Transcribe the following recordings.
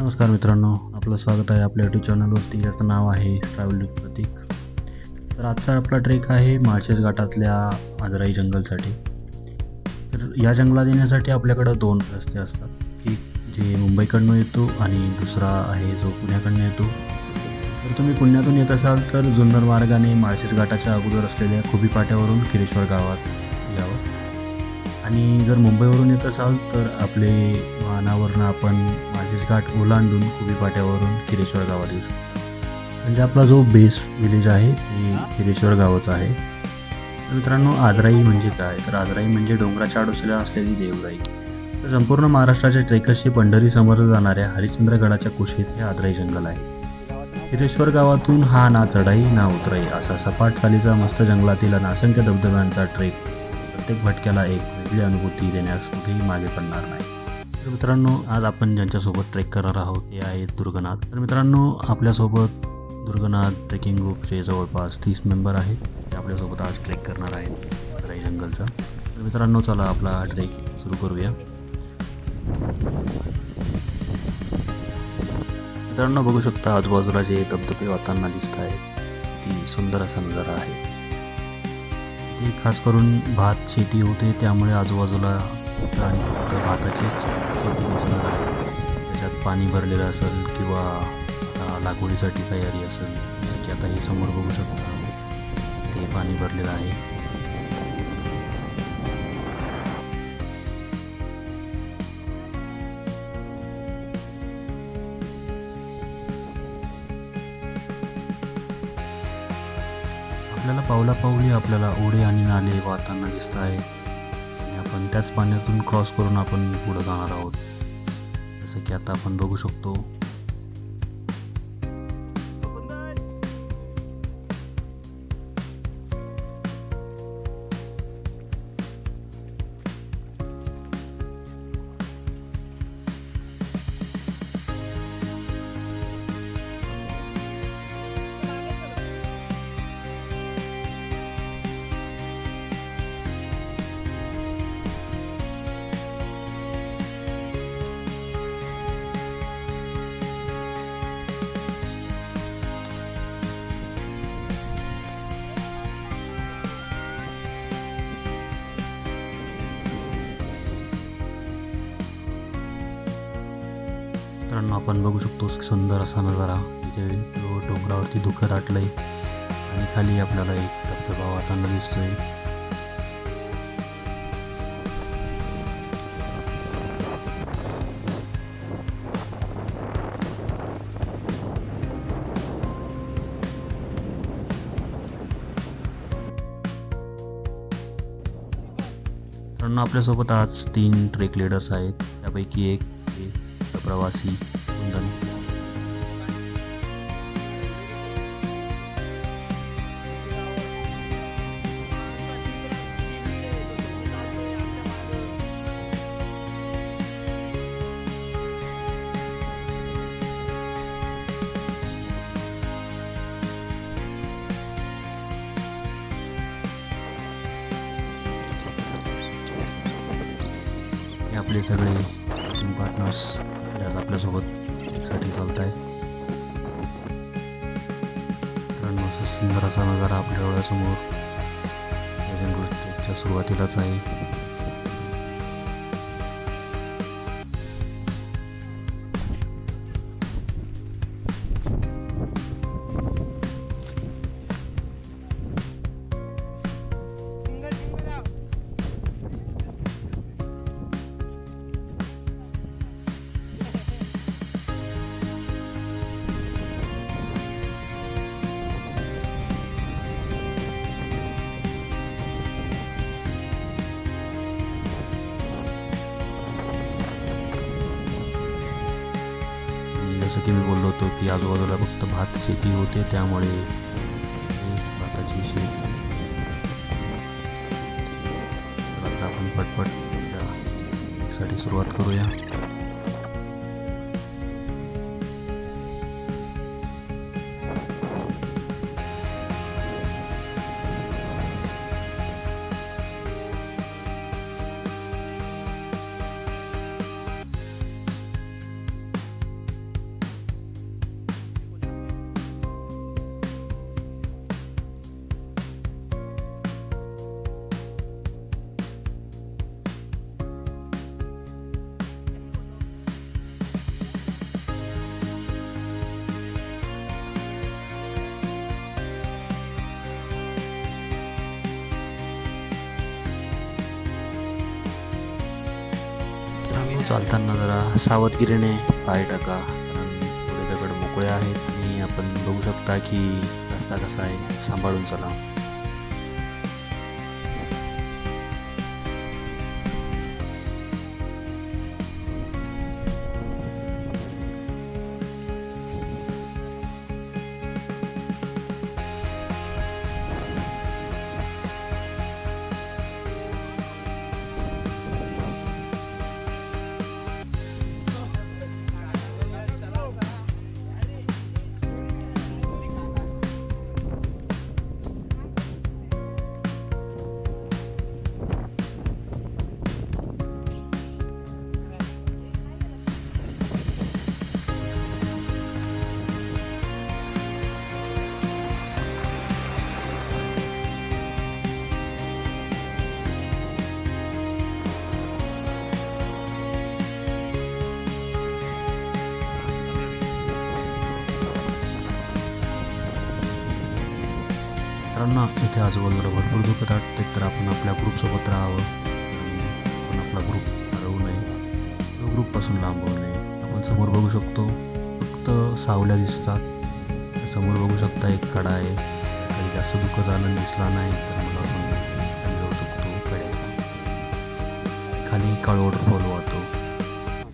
नमस्कार मित्रांनो, आपलं स्वागत आहे आपल्या यूट्यूब चॅनलवरती, ज्याचं नाव आहे ट्रॅव्हल विथ प्रतीक. तर आजचा आपला ट्रेक आहे माळशेज घाटातल्या आजराई जंगलसाठी. तर या जंगलात येण्यासाठी आपल्याकडं दोन रस्ते असतात. एक जे मुंबईकडनं येतो आणि दुसरा आहे जो पुण्याकडनं येतो. तर तुम्ही पुण्यातून येत असाल तर जुन्नर मार्गाने माळशेज घाटाच्या अगोदर असलेल्या खुबी पाट्यावरून किरेश्वर गावात यावं. आणि जर मुंबईवरून येत असाल तर आपले वाहनावरनं आपण माळशेज घाट ओलांडून खुबी पाट्यावरून किरेश्वर गावात येऊ शकतो. म्हणजे आपला जो बेस विलेज आहे ते किरेश्वर गावच आहे. तर मित्रांनो, आजराई म्हणजे काय? तर आजराई म्हणजे डोंगराच्या आडोशीला असलेली देवराई. तर संपूर्ण महाराष्ट्राच्या ट्रेकर्सची पंढरी समोर जाणाऱ्या हरिश्चंद्रगडाच्या कुशीत हे आजराई जंगल आहे. किरेश्वर गावातून हा ना चढाई ना उतराई असा सपाट सालीचा मस्त जंगलातील असंख्य धबधब्यांचा ट्रेक प्रत्येक भटक्याला एक वेगळी अनुभूती देण्यास कुठेही मागे पडणार नाही. तर मित्रांनो, आज आपण ज्यांच्यासोबत ट्रेक करणार आहोत ते आहेत दुर्गनाथ. तर मित्रांनो, आपल्यासोबत दुर्गनाथ ट्रेकिंग ग्रुपचे जवळपास 30 मेंबर आहेत, ते आपल्यासोबत आज ट्रेक करणार आहेत आजराई जंगलचा. तर मित्रांनो, चला आपला ट्रेक सुरू करूया. मित्रांनो, बघू शकता आजूबाजूला जे धबधबे वाहताना दिसत आहेत, ती सुंदर असा नजारा आहे. ते खास करून भात शेती होते, त्यामुळे आजूबाजूला फक्त आणि फक्त भाताचीच शेती दिसणार आहे. त्याच्यात पाणी भरलेलं असेल किंवा आता लागवडीसाठी तयारी असेल, जसं की आता हे समोर बघू शकता ते पाणी भरलेलं आहे. आपल्याला पावलापावली आपल्याला ओढे आणि नाले वाहताना दिसत आहेत आणि आपण त्याच पाण्यातून क्रॉस करून आपण पुढे जाणार आहोत, जसं की आता आपण बघू शकतो. मित्रांनो, आपण बघू शकतो सुंदर असा नजारा, इथे डोंगरावरती धुकं दाटलंय आणि खाली आपल्याला एक धबधबा वाहताना दिसतोय. मित्रांनो, आपल्यासोबत आज 3 ट्रेक लीडर्स आहेत, त्यापैकी एक हे प्रवासी कुंदन. हे आपले सगळे टीम पार्टनर्स आज आपल्यासोबत ट्रेकसाठी चालत आहे. मित्रांनो, असा सुंदर असा नजारा आपल्या डोळ्यासमोर या जंगल ट्रेकच्या सुरुवातीलाच आहे. जसं की मी बोललो होतो की आजूबाजूला फक्त भात शेती होते, त्यामुळे भाताची शेती. आता आपण पटपट ट्रेकसाठी सुरुवात करूया. चालताना जरा सावधगिरीने पाय टाका, कारण थोडे दगड मोकळे आहेत आणि आपण बघू शकता की रस्ता कसा आहे, सांभाळून चला. मित्रांनो, इथे आजूबाजूला भरपूर दुखत वाटते, तर आपण आपल्या ग्रुपसोबत राहावं, आपण आपला ग्रुप हरवू नये, तो ग्रुपपासून लांब होऊ नये. आपण समोर बघू शकतो, फक्त सावल्या दिसतात. समोर बघू शकता एक कडा आहे. काही जास्त दुःख झालं दिसला नाही तर मग आपण खाली जाऊ शकतो. कड्याच्या खाली काळ वॉटरफॉल वाहतो,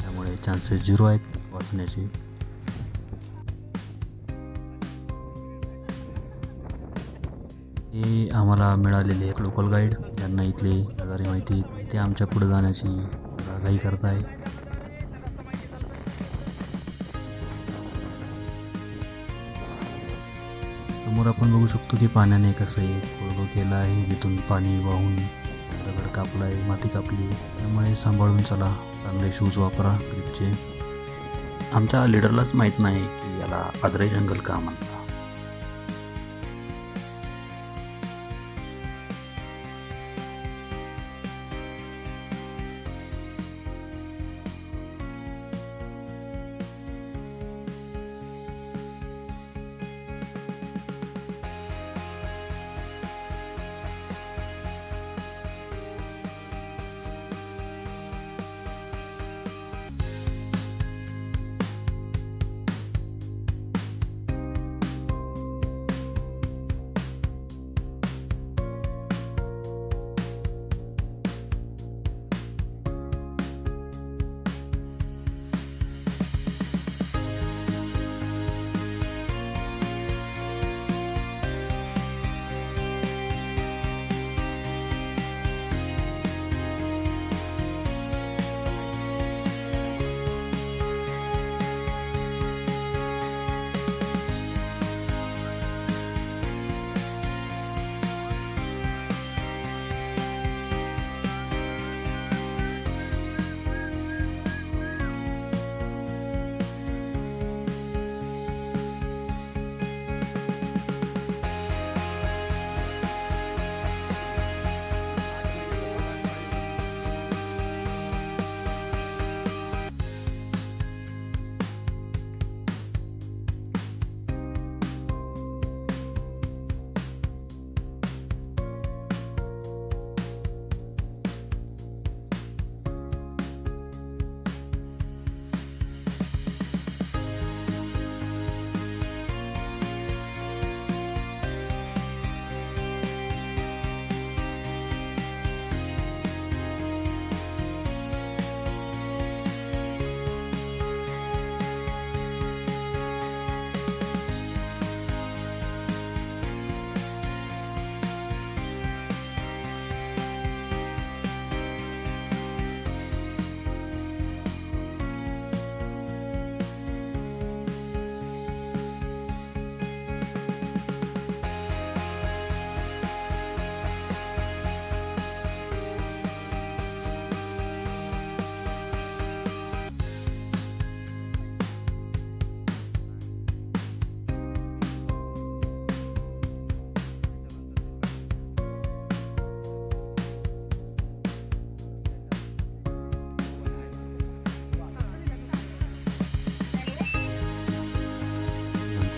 त्यामुळे चान्सेस 0 आहेत वाचण्याचे. हे आम्हाला मिळालेले एक लोकल गाईड, ज्यांना इथले नजारे माहिती, ते आमच्या पुढे जाण्याची घाई करत आहे. समोर आपण बघू शकतो की पाण्याने कसं खोळगं केलं आहे, जिथून पाणी वाहून दगड कापला आहे, माती कापली, त्यामुळे सांभाळून चला, चांगले शूज वापरा ग्रिपचे. आमच्या लीडरलाच माहीत नाही की याला आजराई जंगल का म्हणतात.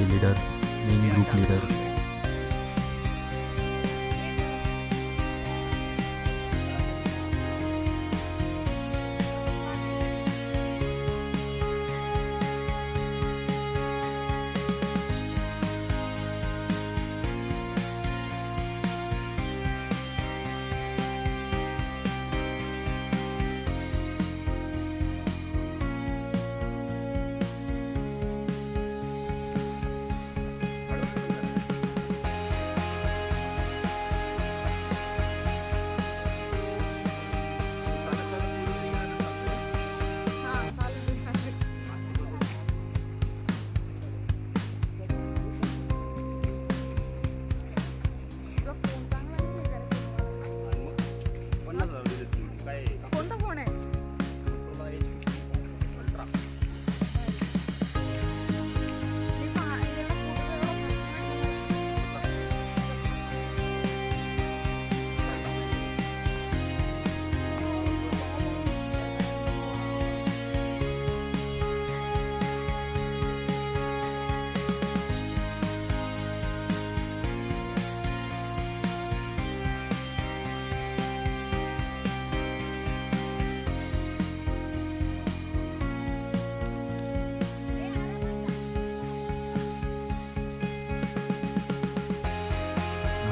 Leader, main group leader.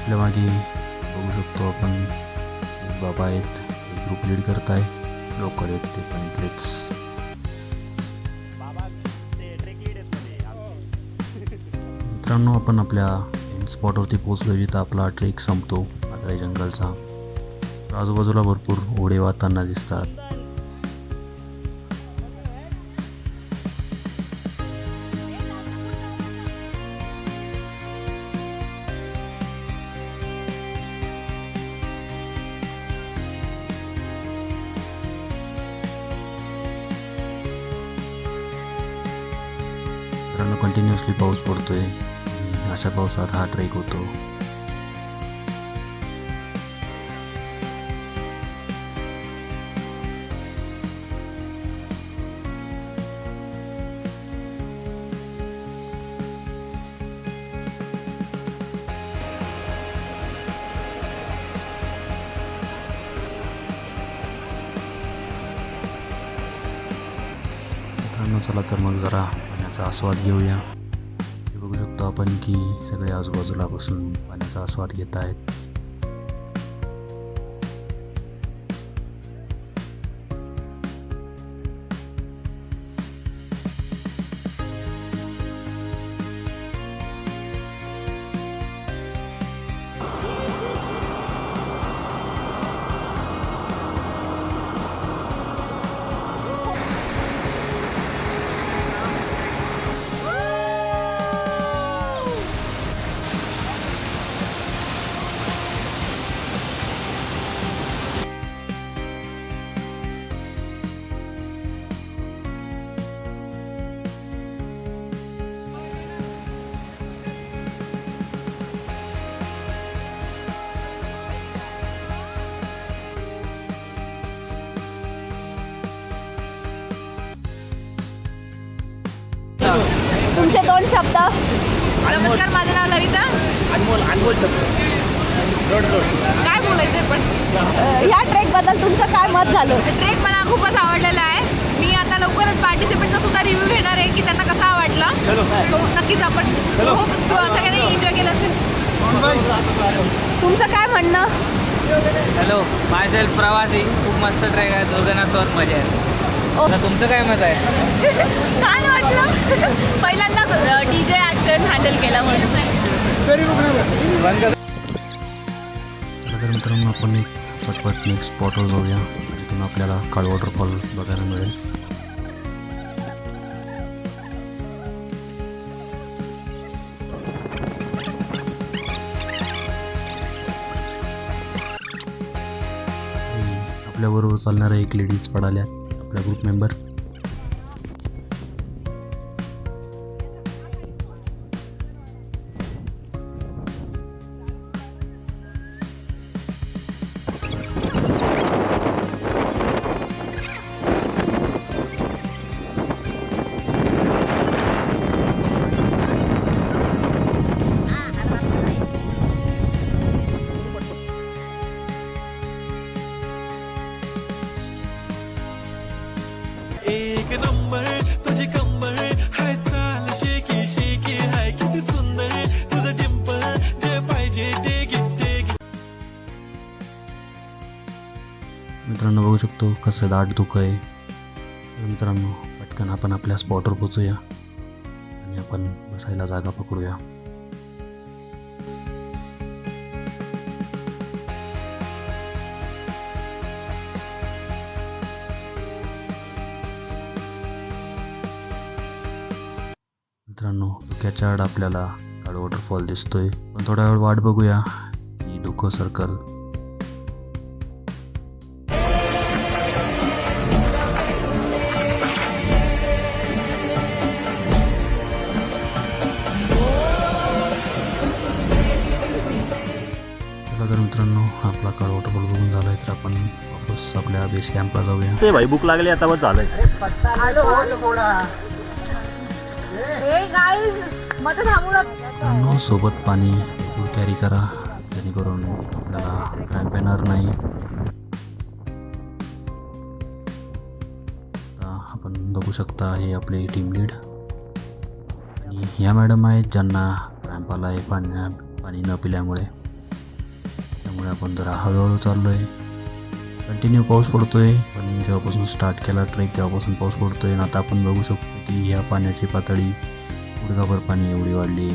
आपल्या मागे बघू शकतो आपण एक बाबा आहेत, ग्रुप लीड करत आहे, लोकल आहेत ते पण इथलेच. मित्रांनो, आपण आपल्या एंड स्पॉटवरती पोहोचलो जिथं आपला ट्रेक संपतो आजराई जंगलचा. आजूबाजूला भरपूर ओढे वाहताना दिसतात. मित्रांनो, कंटिन्युअसली पाऊस पडतोय. अशा पावसात हा ट्रेक होतो. मित्रांनो, चला तर मग जरा पाण्याचा आस्वाद घेऊया. हे बघू शकतो आपण की सगळे आजूबाजूला बसून पाण्याचा आस्वाद घेत आहेत. तुमचे 2 शब्द. नमस्कार, माझं नाव ललिता. अनमोल काय बोलायचं पण ह्या ट्रेक बद्दल तुमचं काय मत झालं? ट्रेक मला खूपच आवडलेला आहे. मी आता लवकरच पार्टिसिपेंटचा सुद्धा रिव्ह्यू घेणार आहे की त्यांना कसा आवडला. तो नक्कीच आपण सगळ्यांनी एन्जॉय केलं असेल. तुमचं काय म्हणणं? हॅलो, माय सेल्फ प्रवासी. खूप मस्त ट्रेक आहे. दुर्गनासोबत मजा आहे. आता तुमचं काय मत आहे? छान वाटलं. पहिल्यांदा DJ ॲक्शन हँडल केला म्हणून. तर मित्रांनो, आपण एक पटपट नेक्स्ट स्पॉटवर जाऊया, जिथून आपल्याला काळ वॉटरफॉल बघायला मिळेल. आपल्याबरोबर चालणारा एक लेडीज पडाल्या, आपला ग्रुप मेंबर. एक नंबर तुझी कंबर हाय, चाल शेकी शेकी हाय, किती सुंदर तुझं डिंपल, जे पाहिजे ते घे. मित्रांनो, बघू शकतो कसं दाट धुकं आहे. तर मित्रांनो, पटकन आपण आपल्या स्पॉटवर पोचूया आणि आपण बसायला जागा पकडूया. मित्रांनो, धुक्याच्या आड आपल्याला काळ वॉटरफॉल दिसतोय, पण थोडा वेळ वाट बघूया की धुकं सर्कल. चला तर मित्रांनो, आपला काळ वॉटरफॉल बघून झाला आहे, तर आपण वापस आपल्या बेस कॅम्पला जाऊया. ते भाई भूक लागली आता बस झालंय. मित्रांनो, सोबत पाणी भरपूर कॅरी करा, जेणेकरून आपल्याला क्रॅम्प येणार नाही. आपण बघू शकता, हे आपले टीम लीड आणि ह्या मॅडम आहेत ज्यांना क्रॅम्प आला आहे पाणी न पिल्यामुळे. त्यामुळे आपण जरा हळूहळू चाललो आहे. कंटिन्यू पाऊस पडतोय, पण जेव्हापासून स्टार्ट केला ट्रेक तेव्हापासून पाऊस पडतोय. आणि आता आपण बघू शकतो की ह्या पाण्याची पातळी गुडघाभर पाणी एवढी वाढली.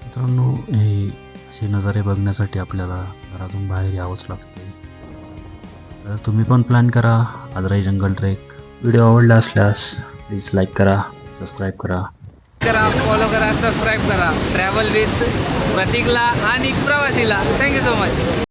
मित्रांनो, हे असे नजारे बघण्यासाठी आपल्याला घरातून बाहेर यावंच लागते. तर तुम्ही पण प्लॅन करा आजराई जंगल ट्रेक. व्हिडिओ आवडला असल्यास प्लीज लाईक करा, सबस्क्राईब करा. फॉलो करा, सबस्क्राईब करा. ट्रॅव्हल विथ प्रतीकला आणि प्रवासीला. Thank you so much.